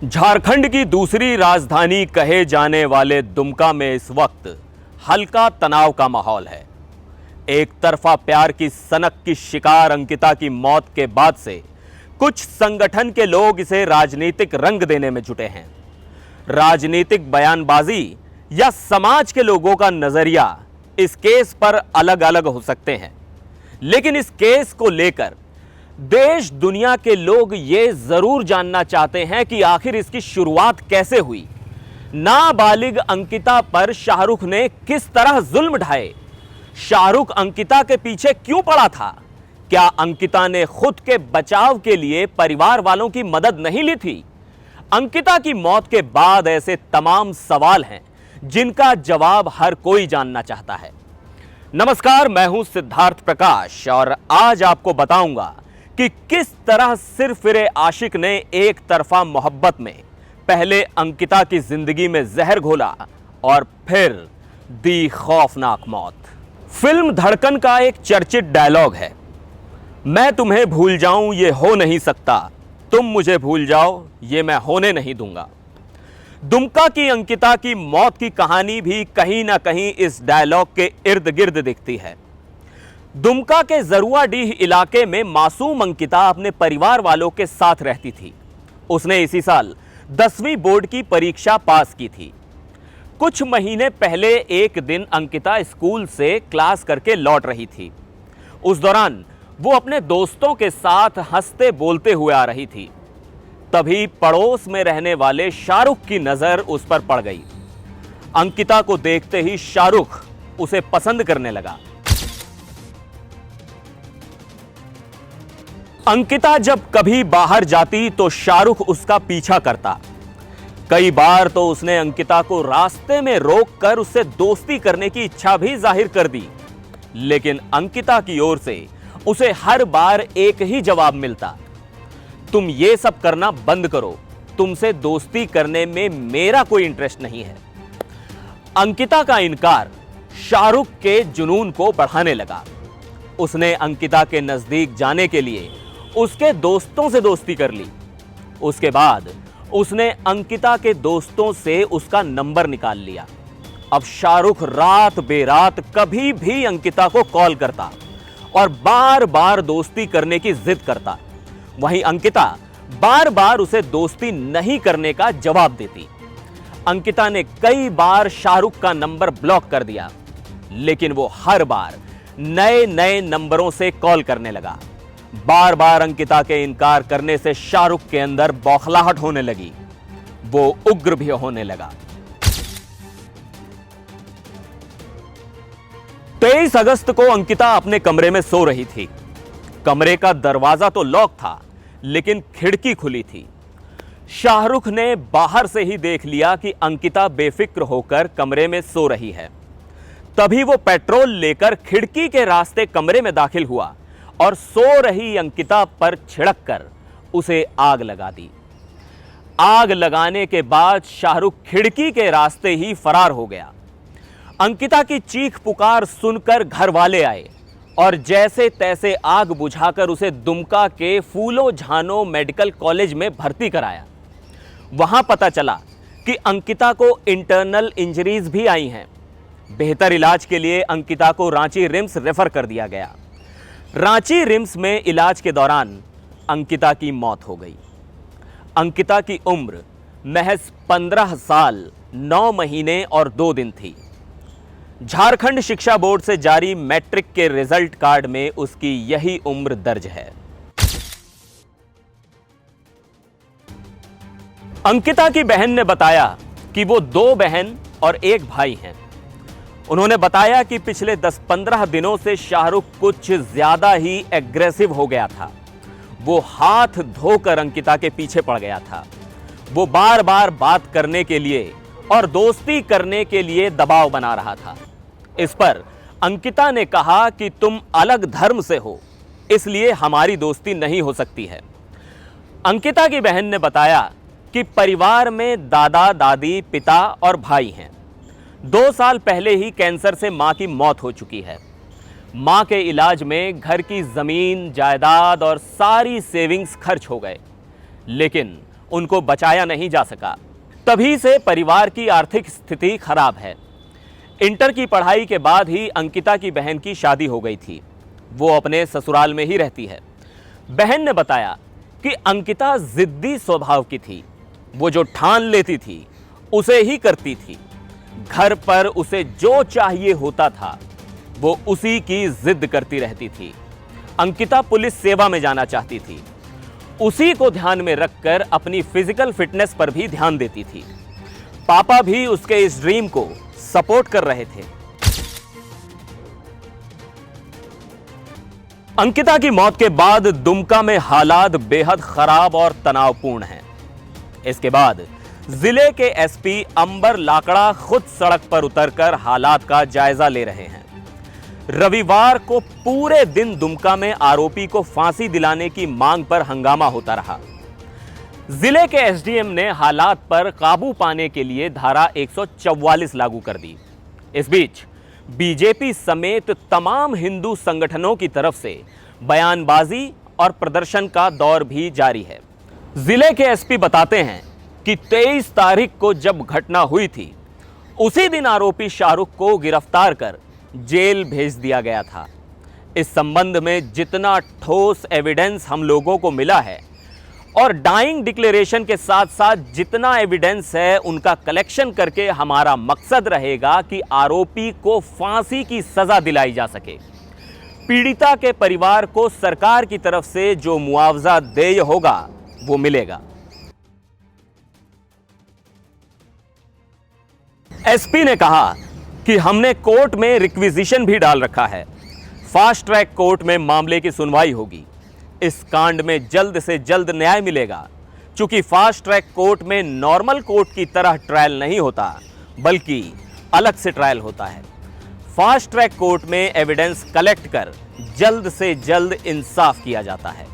झारखंड की दूसरी राजधानी कहे जाने वाले दुमका में इस वक्त हल्का तनाव का माहौल है। एक तरफा प्यार की सनक की शिकार अंकिता की मौत के बाद से कुछ संगठन के लोग इसे राजनीतिक रंग देने में जुटे हैं। राजनीतिक बयानबाजी या समाज के लोगों का नजरिया इस केस पर अलग अलग हो सकते हैं, लेकिन इस केस को लेकर देश दुनिया के लोग ये जरूर जानना चाहते हैं कि आखिर इसकी शुरुआत कैसे हुई। नाबालिग अंकिता पर शाहरुख ने किस तरह जुल्म ढाए? शाहरुख अंकिता के पीछे क्यों पड़ा था? क्या अंकिता ने खुद के बचाव के लिए परिवार वालों की मदद नहीं ली थी? अंकिता की मौत के बाद ऐसे तमाम सवाल हैं जिनका जवाब हर कोई जानना चाहता है। नमस्कार, मैं हूं सिद्धार्थ प्रकाश और आज आपको बताऊंगा कि किस तरह सिरफिरे आशिक ने एक तरफा मोहब्बत में पहले अंकिता की जिंदगी में जहर घोला और फिर दी खौफनाक मौत। फिल्म धड़कन का एक चर्चित डायलॉग है, मैं तुम्हें भूल जाऊं ये हो नहीं सकता, तुम मुझे भूल जाओ ये मैं होने नहीं दूंगा। दुमका की अंकिता की मौत की कहानी भी कहीं ना कहीं इस डायलॉग के इर्द गिर्द दिखती है। दुमका के जरुआडीह इलाके में मासूम अंकिता अपने परिवार वालों के साथ रहती थी। उसने इसी साल 10वीं बोर्ड की परीक्षा पास की थी। कुछ महीने पहले एक दिन अंकिता स्कूल से क्लास करके लौट रही थी। उस दौरान वो अपने दोस्तों के साथ हंसते बोलते हुए आ रही थी। तभी पड़ोस में रहने वाले शाहरुख की नजर उस पर पड़ गई। अंकिता को देखते ही शाहरुख उसे पसंद करने लगा। अंकिता जब कभी बाहर जाती तो शाहरुख उसका पीछा करता। कई बार तो उसने अंकिता को रास्ते में रोककर उससे दोस्ती करने की इच्छा भी जाहिर कर दी, लेकिन अंकिता की ओर से उसे हर बार एक ही जवाब मिलता, तुम ये सब करना बंद करो, तुमसे दोस्ती करने में मेरा कोई इंटरेस्ट नहीं है। अंकिता का इनकार शाहरुख के जुनून को बढ़ाने लगा। उसने अंकिता के नजदीक जाने के लिए उसके दोस्तों से दोस्ती कर ली। उसके बाद उसने अंकिता के दोस्तों से उसका नंबर निकाल लिया। अब शाहरुख रात बेरात कभी भी अंकिता को कॉल करता और बार बार दोस्ती करने की जिद करता। वहीं अंकिता बार बार उसे दोस्ती नहीं करने का जवाब देती। अंकिता ने कई बार शाहरुख का नंबर ब्लॉक कर दिया, लेकिन वो हर बार नए नए नंबरों से कॉल करने लगा। बार बार अंकिता के इनकार करने से शाहरुख के अंदर बौखलाहट होने लगी। वो उग्र भी होने लगा। 23 अगस्त को अंकिता अपने कमरे में सो रही थी। कमरे का दरवाजा तो लॉक था, लेकिन खिड़की खुली थी। शाहरुख ने बाहर से ही देख लिया कि अंकिता बेफिक्र होकर कमरे में सो रही है। तभी वो पेट्रोल लेकर खिड़की के रास्ते कमरे में दाखिल हुआ और सो रही अंकिता पर छिड़ककर उसे आग लगा दी। आग लगाने के बाद शाहरुख खिड़की के रास्ते ही फरार हो गया। अंकिता की चीख पुकार सुनकर घर वाले आए और जैसे तैसे आग बुझाकर उसे दुमका के फूलो झानो मेडिकल कॉलेज में भर्ती कराया। वहां पता चला कि अंकिता को इंटरनल इंजरीज भी आई हैं। बेहतर इलाज के लिए अंकिता को रांची रिम्स रेफर कर दिया गया। रांची रिम्स में इलाज के दौरान अंकिता की मौत हो गई। अंकिता की उम्र महज 15 साल 9 महीने और 2 दिन थी। झारखंड शिक्षा बोर्ड से जारी मैट्रिक के रिजल्ट कार्ड में उसकी यही उम्र दर्ज है। अंकिता की बहन ने बताया कि वो 2 बहन और 1 भाई हैं। उन्होंने बताया कि पिछले 10-15 दिनों से शाहरुख कुछ ज्यादा ही एग्रेसिव हो गया था। वो हाथ धोकर अंकिता के पीछे पड़ गया था। वो बार बार बात करने के लिए और दोस्ती करने के लिए दबाव बना रहा था। इस पर अंकिता ने कहा कि तुम अलग धर्म से हो, इसलिए हमारी दोस्ती नहीं हो सकती है। अंकिता की बहन ने बताया कि परिवार में दादा दादी, पिता और भाई हैं। 2 साल पहले ही कैंसर से मां की मौत हो चुकी है। मां के इलाज में घर की जमीन, जायदाद और सारी सेविंग्स खर्च हो गए, लेकिन उनको बचाया नहीं जा सका। तभी से परिवार की आर्थिक स्थिति खराब है। इंटर की पढ़ाई के बाद ही अंकिता की बहन की शादी हो गई थी। वो अपने ससुराल में ही रहती है। बहन ने बताया कि अंकिता जिद्दी स्वभाव की थी। वो जो ठान लेती थी उसे ही करती थी। घर पर उसे जो चाहिए होता था वो उसी की जिद करती रहती थी। अंकिता पुलिस सेवा में जाना चाहती थी। उसी को ध्यान में रखकर अपनी फिजिकल फिटनेस पर भी ध्यान देती थी। पापा भी उसके इस ड्रीम को सपोर्ट कर रहे थे। अंकिता की मौत के बाद दुमका में हालात बेहद खराब और तनावपूर्ण हैं। इसके बाद जिले के एसपी अंबर लाकड़ा खुद सड़क पर उतरकर हालात का जायजा ले रहे हैं। रविवार को पूरे दिन दुमका में आरोपी को फांसी दिलाने की मांग पर हंगामा होता रहा। जिले के एसडीएम ने हालात पर काबू पाने के लिए धारा 144 लागू कर दी। इस बीच बीजेपी समेत तमाम हिंदू संगठनों की तरफ से बयानबाजी और प्रदर्शन का दौर भी जारी है। जिले के एसपी बताते हैं कि 23 तारीख को जब घटना हुई थी उसी दिन आरोपी शाहरुख को गिरफ्तार कर जेल भेज दिया गया था। इस संबंध में जितना ठोस एविडेंस हम लोगों को मिला है और डाइंग डिक्लेरेशन के साथ साथ जितना एविडेंस है उनका कलेक्शन करके हमारा मकसद रहेगा कि आरोपी को फांसी की सजा दिलाई जा सके। पीड़िता के परिवार को सरकार की तरफ से जो मुआवजा देय होगा वो मिलेगा। एसपी ने कहा कि हमने कोर्ट में रिक्विजिशन भी डाल रखा है। फास्ट ट्रैक कोर्ट में मामले की सुनवाई होगी। इस कांड में जल्द से जल्द न्याय मिलेगा। चूंकि फास्ट ट्रैक कोर्ट में नॉर्मल कोर्ट की तरह ट्रायल नहीं होता बल्कि अलग से ट्रायल होता है। फास्ट ट्रैक कोर्ट में एविडेंस कलेक्ट कर जल्द से जल्द इंसाफ किया जाता है।